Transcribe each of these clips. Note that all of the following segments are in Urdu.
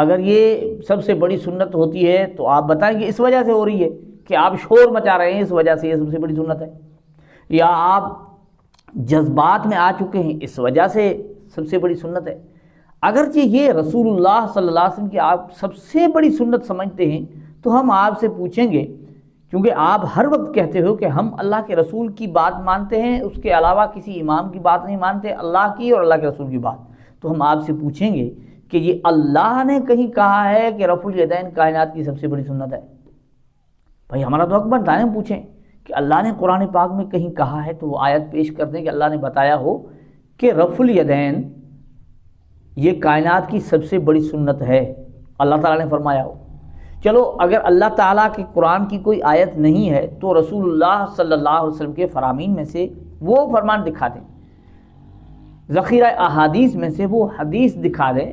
اگر یہ سب سے بڑی سنت ہوتی ہے تو آپ بتائیں کہ اس وجہ سے ہو رہی ہے کہ آپ شور مچا رہے ہیں، اس وجہ سے یہ سب سے بڑی سنت ہے، یا آپ جذبات میں آ چکے ہیں اس وجہ سے سب سے بڑی سنت ہے۔ اگرچہ یہ رسول اللہ صلی اللہ علیہ وسلم کی آپ سب سے بڑی سنت سمجھتے ہیں تو ہم آپ سے پوچھیں گے، کیونکہ آپ ہر وقت کہتے ہو کہ ہم اللہ کے رسول کی بات مانتے ہیں، اس کے علاوہ کسی امام کی بات نہیں مانتے، اللہ کی اور اللہ کے رسول کی بات، تو ہم آپ سے پوچھیں گے کہ یہ اللہ نے کہیں کہا ہے کہ رفع الیدین کائنات کی سب سے بڑی سنت ہے؟ بھائی ہمارا تو حق بنتا ہے ہم پوچھیں کہ اللہ نے قرآن پاک میں کہیں کہا ہے تو وہ آیت پیش کر دیں کہ اللہ نے بتایا ہو کہ رفع الیدین یہ کائنات کی سب سے بڑی سنت ہے، اللہ تعالیٰ نے فرمایا ہو۔ چلو اگر اللہ تعالیٰ کے قرآن کی کوئی آیت نہیں ہے تو رسول اللہ صلی اللہ علیہ وسلم کے فرامین میں سے وہ فرمان دکھا دیں، ذخیرہ احادیث میں سے وہ حدیث دکھا دیں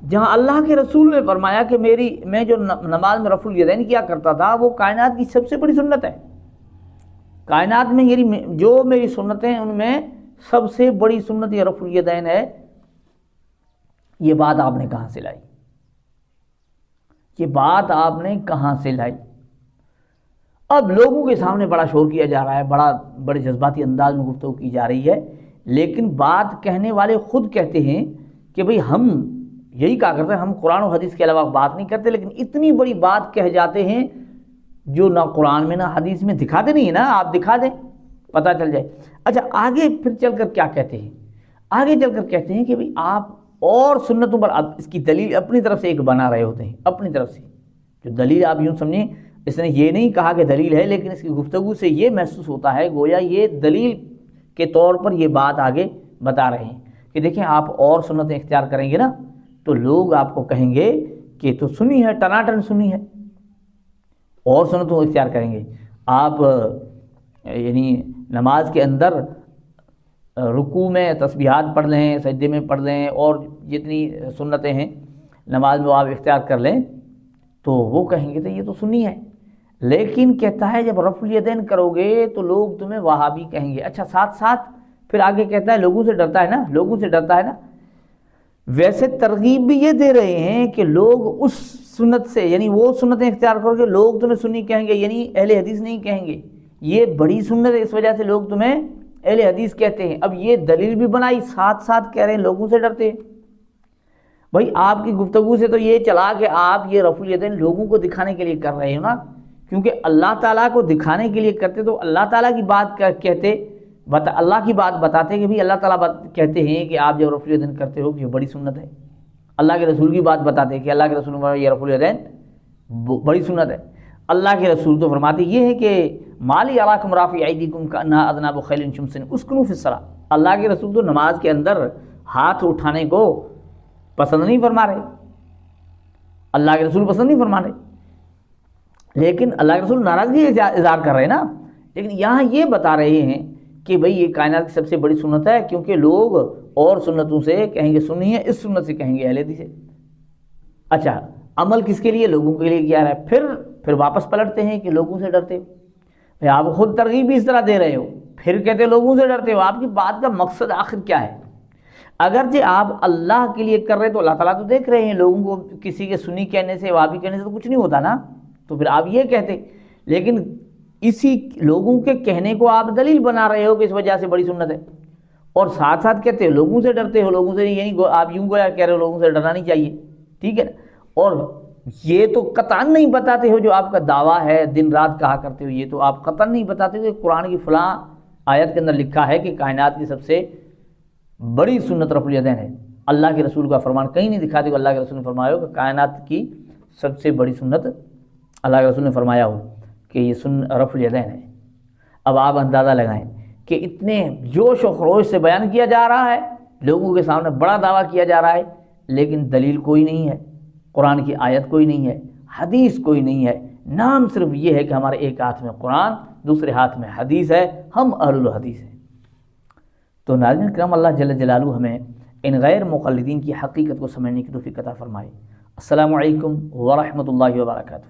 جہاں اللہ کے رسول نے فرمایا کہ میں جو نماز میں رفع الیدین کیا کرتا تھا وہ کائنات کی سب سے بڑی سنت ہے، کائنات میں جو میری سنتیں ہیں ان میں سب سے بڑی سنت یہ رفع الیدین ہے۔ یہ بات آپ نے کہاں سے لائی؟ یہ بات آپ نے کہاں سے لائی؟ اب لوگوں کے سامنے بڑا شور کیا جا رہا ہے، بڑے جذباتی انداز میں گفتگو کی جا رہی ہے، لیکن بات کہنے والے خود کہتے ہیں کہ بھئی ہم یہی کہا کرتے ہیں، ہم قرآن و حدیث کے علاوہ بات نہیں کرتے، لیکن اتنی بڑی بات کہہ جاتے ہیں جو نہ قرآن میں نہ حدیث میں، دکھاتے نہیں ہیں نا، آپ دکھا دیں پتہ چل جائے۔ اچھا آگے پھر چل کر کیا کہتے ہیں؟ آگے چل کر کہتے ہیں کہ بھئی آپ اور سنتوں پر اب اس کی دلیل اپنی طرف سے ایک بنا رہے ہوتے ہیں، اپنی طرف سے جو دلیل آپ یوں سمجھیں، اس نے یہ نہیں کہا کہ دلیل ہے، لیکن اس کی گفتگو سے یہ محسوس ہوتا ہے گویا یہ دلیل کے طور پر یہ بات آگے بتا رہے ہیں کہ دیکھیں آپ اور سنتیں اختیار کریں گے نا تو لوگ آپ کو کہیں گے کہ تو سنی ہے، ٹناٹن سنی ہے، اور سنتوں اختیار کریں گے۔ آپ یعنی نماز کے اندر رکوع میں تسبیحات پڑھ لیں، سجدے میں پڑھ لیں، اور جتنی سنتیں ہیں نماز میں وہ آپ اختیار کر لیں تو وہ کہیں گے تو یہ تو سنی ہے، لیکن کہتا ہے جب رفع الیدین کرو گے تو لوگ تمہیں وہابی کہیں گے۔ اچھا ساتھ ساتھ پھر آگے کہتا ہے لوگوں سے ڈرتا ہے نا، لوگوں سے ڈرتا ہے نا۔ ویسے ترغیب بھی یہ دے رہے ہیں کہ لوگ اس سنت سے، یعنی وہ سنتیں اختیار کرو گے لوگ تمہیں سنی کہیں گے، یعنی اہل حدیث نہیں کہیں گے، یہ بڑی سنت ہے اس وجہ سے لوگ تمہیں اہل حدیث کہتے ہیں۔ اب یہ دلیل بھی بنائی، ساتھ ساتھ کہہ رہے ہیں لوگوں سے ڈرتے ہیں۔ بھائی آپ کی گفتگو سے تو یہ چلا کہ آپ یہ رفع الیدین لوگوں کو دکھانے کے لیے کر رہے ہو نا، کیونکہ اللہ تعالیٰ کو دکھانے کے لیے کرتے تو اللہ تعالیٰ کی بات کہتے، اللہ کی بات بتاتے کہ بھی اللہ تعالیٰ کہتے ہیں کہ آپ جب رفع الیدین کرتے ہو یہ بڑی سنت ہے، اللہ کے رسول کی بات بتاتے کہ اللہ کے رسول نے یہ رفع الیدین بڑی سنت ہے۔ اللہ کے رسول تو فرماتے یہ ہے کہ مالی اراکم رافع ایدیکم کانہا اذناب خیل شمس اسکنوا فی الصلاۃ، اللہ کے رسول تو نماز کے اندر ہاتھ اٹھانے کو پسند نہیں فرما رہے، اللہ کے رسول پسند نہیں فرما رہے، لیکن اللہ کے رسول ناراضگی اظہار کر رہے ہیں نا، لیکن یہاں یہ بتا رہے ہیں کہ بھئی یہ کائنات کی سب سے بڑی سنت ہے، کیونکہ لوگ اور سنتوں سے کہیں گے سنی ہے، اس سنت سے کہیں گے اہل حدیث ہے۔ اچھا عمل کس کے لیے؟ لوگوں کے لیے کیا رہا ہے؟ پھر واپس پلٹتے ہیں کہ لوگوں سے ڈرتے ہو، آپ خود ترغیب بھی اس طرح دے رہے ہو، پھر کہتے ہیں لوگوں سے ڈرتے ہو۔ آپ کی بات کا مقصد آخر کیا ہے؟ اگرچہ آپ اللہ کے لیے کر رہے تو اللہ تعالیٰ تو دیکھ رہے ہیں، لوگوں کو کسی کے سنی کہنے سے وہابی کہنے سے تو کچھ نہیں ہوتا نا، تو پھر آپ یہ کہتے، لیکن اسی لوگوں کے کہنے کو آپ دلیل بنا رہے ہو کہ اس وجہ سے بڑی سنت ہے، اور ساتھ ساتھ کہتے ہو لوگوں سے ڈرتے ہو، لوگوں سے نہیں، یعنی آپ یوں گویا کہہ رہے ہو لوگوں سے ڈرنا نہیں چاہیے، ٹھیک ہے نا، اور یہ تو قطعاً نہیں بتاتے ہو جو آپ کا دعویٰ ہے دن رات کہا کرتے ہو، یہ تو آپ قطعاً نہیں بتاتے ہو کہ قرآن کی فلاں آیت کے اندر لکھا ہے کہ کائنات کی سب سے بڑی سنت رفع الیدین ہے۔ اللہ کے رسول کا فرمان کہیں نہیں دکھاتے کہ اللہ کے رسول نے فرمایا ہو کہ کائنات کی سب سے بڑی سنت اللہ کے رسول نے فرمایا ہو کہ یہ رفع الیدین ہے۔ اب آپ اندازہ لگائیں کہ اتنے جوش و خروش سے بیان کیا جا رہا ہے، لوگوں کے سامنے بڑا دعویٰ کیا جا رہا ہے، لیکن دلیل کوئی نہیں ہے، قرآن کی آیت کوئی نہیں ہے، حدیث کوئی نہیں ہے، نام صرف یہ ہے کہ ہمارے ایک ہاتھ میں قرآن دوسرے ہاتھ میں حدیث ہے، ہم اہل الحدیث ہیں۔ تو ناظرین کرام اللہ جل جلالہ ہمیں ان غیر مقلدین کی حقیقت کو سمجھنے کی توفیق عطا فرمائے۔ السلام علیکم ورحمۃ اللہ وبرکاتہ۔